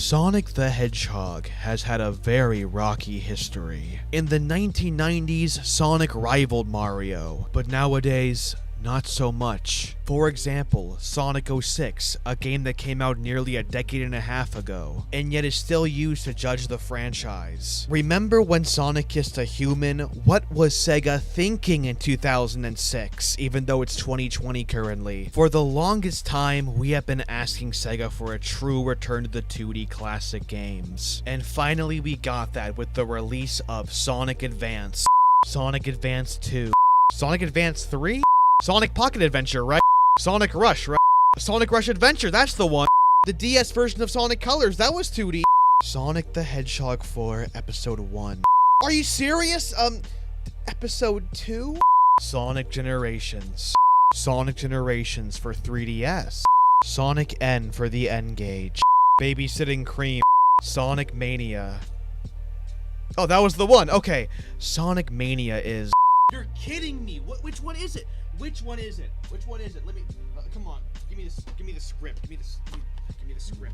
Sonic the Hedgehog has had a very rocky history. In the 1990s, Sonic rivaled Mario, but nowadays, not so much. For example, Sonic 06, a game that came out nearly a decade and a half ago, and yet is still used to judge the franchise. Remember when Sonic kissed a human? What was Sega thinking in 2006, even though it's 2020 currently? For the longest time, we have been asking Sega for a true return to the 2D classic games. And finally we got that with the release of Sonic Advance, Sonic Advance 2, Sonic Advance 3? Sonic Pocket Adventure, right? Sonic Rush, right? Sonic Rush Adventure, that's the one. The DS version of Sonic Colors, that was 2D. Sonic the Hedgehog 4, Episode 1. Are you serious? Episode 2? Sonic Generations. Sonic Generations for 3DS. Sonic N for the N-Gage. Babysitting Cream. Sonic Mania. Oh, that was the one. Okay. Sonic Mania is... You're kidding me. Which one is it? Which one is it? Which one is it? Let me... come on. Give me this. Give me the script. Give me the script.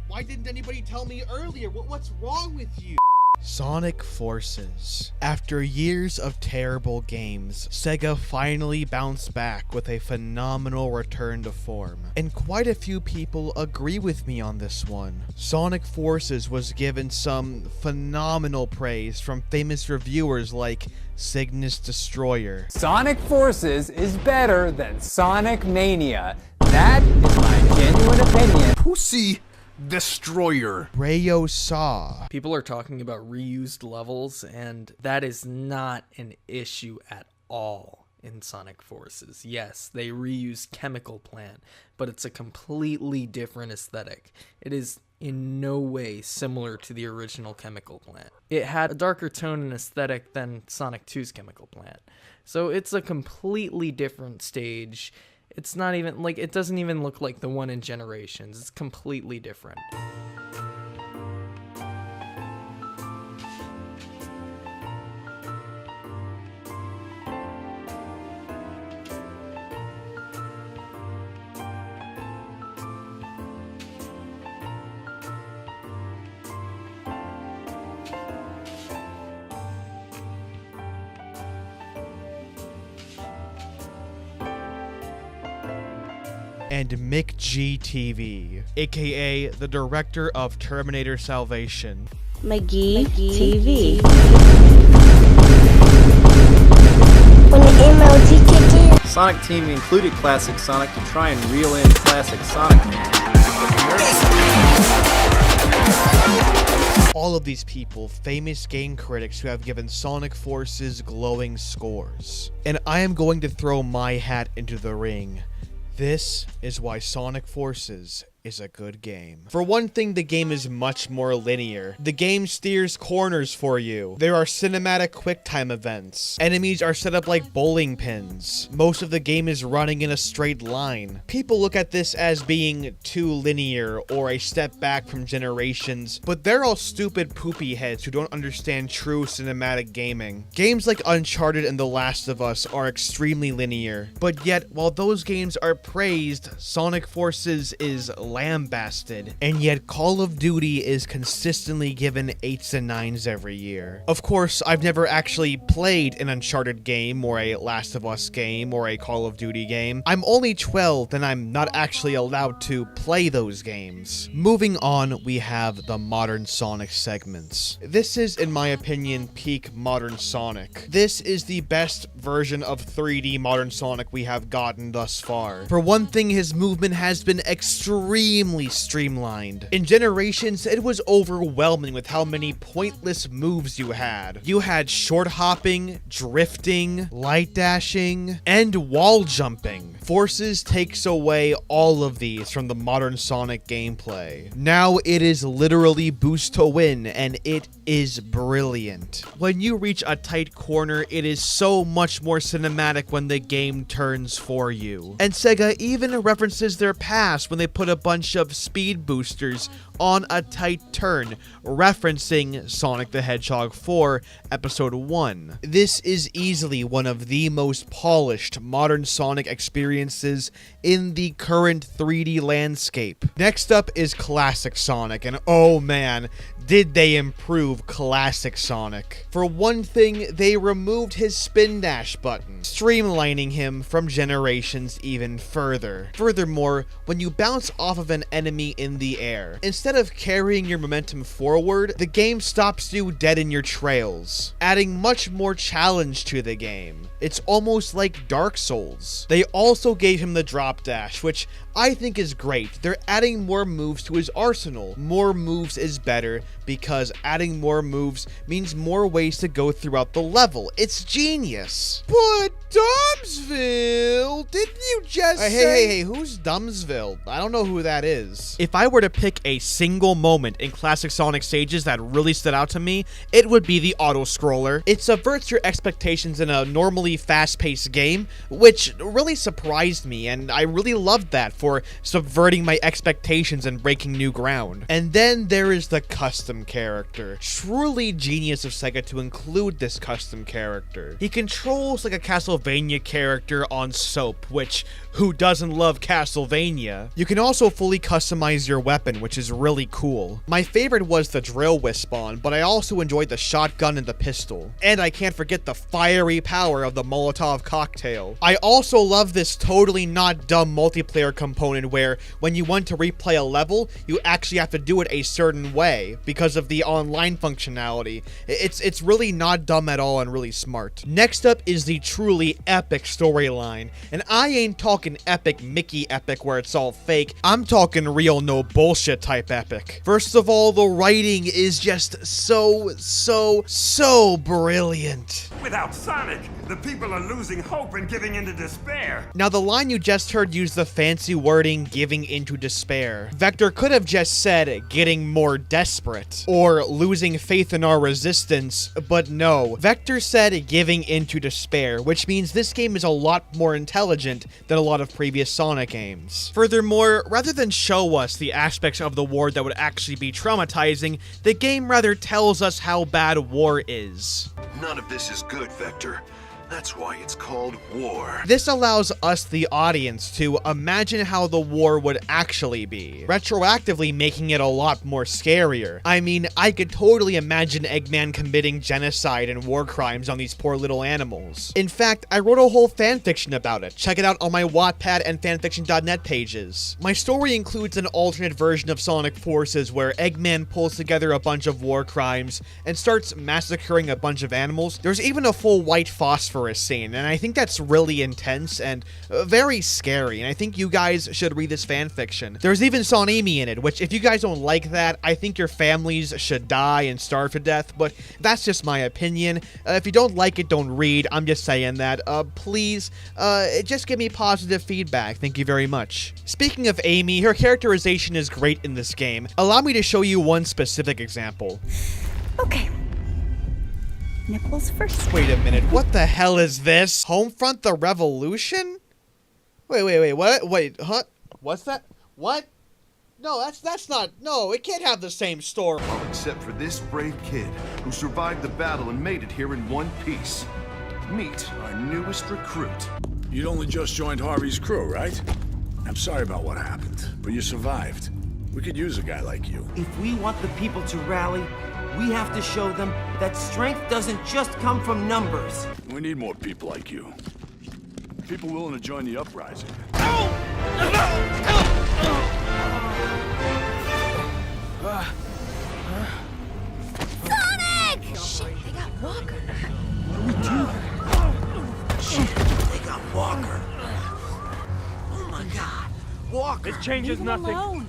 Why didn't anybody tell me earlier? What's wrong with you? Sonic Forces. After years of terrible games, Sega finally bounced back with a phenomenal return to form. And quite a few people agree with me on this one. Sonic Forces was given some phenomenal praise from famous reviewers like Cygnus Destroyer. Sonic Forces is better than Sonic Mania. That is my genuine opinion. Pussy Destroyer. Rayo Saw. People are talking about reused levels, and that is not an issue at all in Sonic Forces. Yes, they reuse Chemical Plant, but it's a completely different aesthetic. It is in no way similar to the original Chemical Plant. It had a darker tone and aesthetic than Sonic 2's Chemical Plant. So it's a completely different stage. It's not even, like, it doesn't even look like the one in Generations. It's completely different. And Mick G TV, aka the director of Terminator Salvation. McGee TV. When the MLG kick in. Sonic Team included Classic Sonic to try and reel in Classic Sonic. All of these people, famous game critics who have given Sonic Forces glowing scores. And I am going to throw my hat into the ring. This is why Sonic Forces is a good game. For one thing, the game is much more linear. The game steers corners for you. There are cinematic QuickTime events. Enemies are set up like bowling pins. Most of the game is running in a straight line. People look at this as being too linear or a step back from Generations, but they're all stupid poopy heads who don't understand true cinematic gaming. Games like Uncharted and The Last of Us are extremely linear, but yet while those games are praised, Sonic Forces is lambasted, and yet Call of Duty is consistently given 8s and 9s every year. Of course, I've never actually played an Uncharted game or a Last of Us game or a Call of Duty game. I'm only 12 and I'm not actually allowed to play those games. Moving on, we have the modern Sonic segments. This is, in my opinion, peak modern Sonic. This is the best version of 3D modern Sonic we have gotten thus far. For one thing, his movement has been extremely streamlined. In Generations, it was overwhelming with how many pointless moves you had. You had short hopping, drifting, light dashing, and wall jumping. Forces takes away all of these from the modern Sonic gameplay. Now it is literally boost to win, and it is brilliant. When you reach a tight corner, it is so much more cinematic when the game turns for you. And Sega even references their past when they put a bunch of speed boosters on a tight turn, referencing Sonic the Hedgehog 4 Episode 1. This is easily one of the most polished modern Sonic experiences in the current 3D landscape. Next up is Classic Sonic, and oh man, did they improve Classic Sonic. For one thing, they removed his spin dash button, streamlining him from generations even further. Furthermore, when you bounce off of an enemy in the air, instead of carrying your momentum forward, the game stops you dead in your trails, adding much more challenge to the game. It's almost like Dark Souls. They also gave him the drop dash, which I think is great. They're adding more moves to his arsenal. More moves is better because adding more moves means more ways to go throughout the level. It's genius. But Dumbsville, didn't you just say— Hey, who's Dumbsville? I don't know who that is. If I were to pick a single moment in classic Sonic stages that really stood out to me, it would be the auto-scroller. It subverts your expectations in a normally fast-paced game, which really surprised me, and I really loved that for subverting my expectations and breaking new ground. And then there is the custom character. Truly genius of Sega to include this custom character. He controls like a Castlevania character on Soap, which, who doesn't love Castlevania? You can also fully customize your weapon, which is really cool. My favorite was the drill Wisp-On, but I also enjoyed the shotgun and the pistol. And I can't forget the fiery power of the Molotov cocktail. I also love this totally not dumb multiplayer component where when you want to replay a level, you actually have to do it a certain way because of the online functionality. It's really not dumb at all and really smart. Next up is the truly epic storyline, and I ain't talking epic Mickey epic where it's all fake. I'm talking real no bullshit type epic. First of all, the writing is just so brilliant. Without Sonic, the people are losing hope and giving into despair. Now, the line you just heard used the fancy wording, giving into despair. Vector could have just said, getting more desperate, or losing faith in our resistance, but no. Vector said, giving into despair, which means this game is a lot more intelligent than a lot of previous Sonic games. Furthermore, rather than show us the aspects of the war that would actually be traumatizing, the game rather tells us how bad war is. None of this is good, Vector. That's why it's called war. This allows us, the audience, to imagine how the war would actually be, retroactively making it a lot more scarier. I mean, I could totally imagine Eggman committing genocide and war crimes on these poor little animals. In fact, I wrote a whole fanfiction about it. Check it out on my Wattpad and fanfiction.net pages. My story includes an alternate version of Sonic Forces where Eggman pulls together a bunch of war crimes and starts massacring a bunch of animals. There's even a full white phosphorus scene, and I think that's really intense and very scary, and I think you guys should read this fanfiction. There's even Sonimi in it, which if you guys don't like that, I think your families should die and starve to death, but that's just my opinion. If you don't like it, don't read. I'm just saying that. Please, just give me positive feedback. Thank you very much. Speaking of Amy, her characterization is great in this game. Allow me to show you one specific example. Okay. Nipples first. Wait a minute, what the hell is this? Homefront the Revolution? Wait, what? Wait, huh? What's that? What? No, that's not, no, it can't have the same story. Well, except for this brave kid who survived the battle and made it here in one piece. Meet our newest recruit. You'd only just joined Harvey's crew, right? I'm sorry about what happened, but you survived. We could use a guy like you. If we want the people to rally, we have to show them that strength doesn't just come from numbers. We need more people like you. People willing to join the uprising. Sonic! Shit, they got Walker. What do we do? Shit, they got Walker. Oh my God, Walker! This changes nothing. Alone.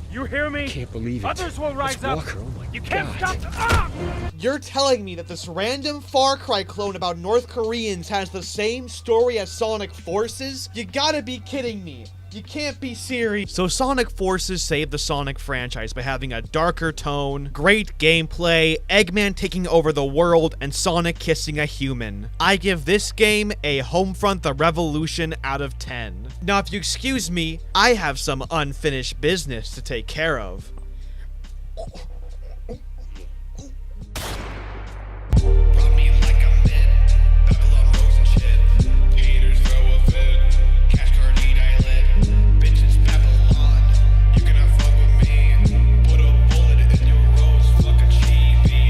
You hear me? Can't believe it. Others will rise up. Walker, oh my You can't God. stop. Ah! You're telling me that this random Far Cry clone about North Koreans has the same story as Sonic Forces? You gotta be kidding me. You can't be serious. So Sonic Forces saved the Sonic franchise by having a darker tone, great gameplay, Eggman taking over the world, and Sonic kissing a human. I give this game a Homefront the Revolution out of 10. Now, if you excuse me, I have some unfinished business to take care of.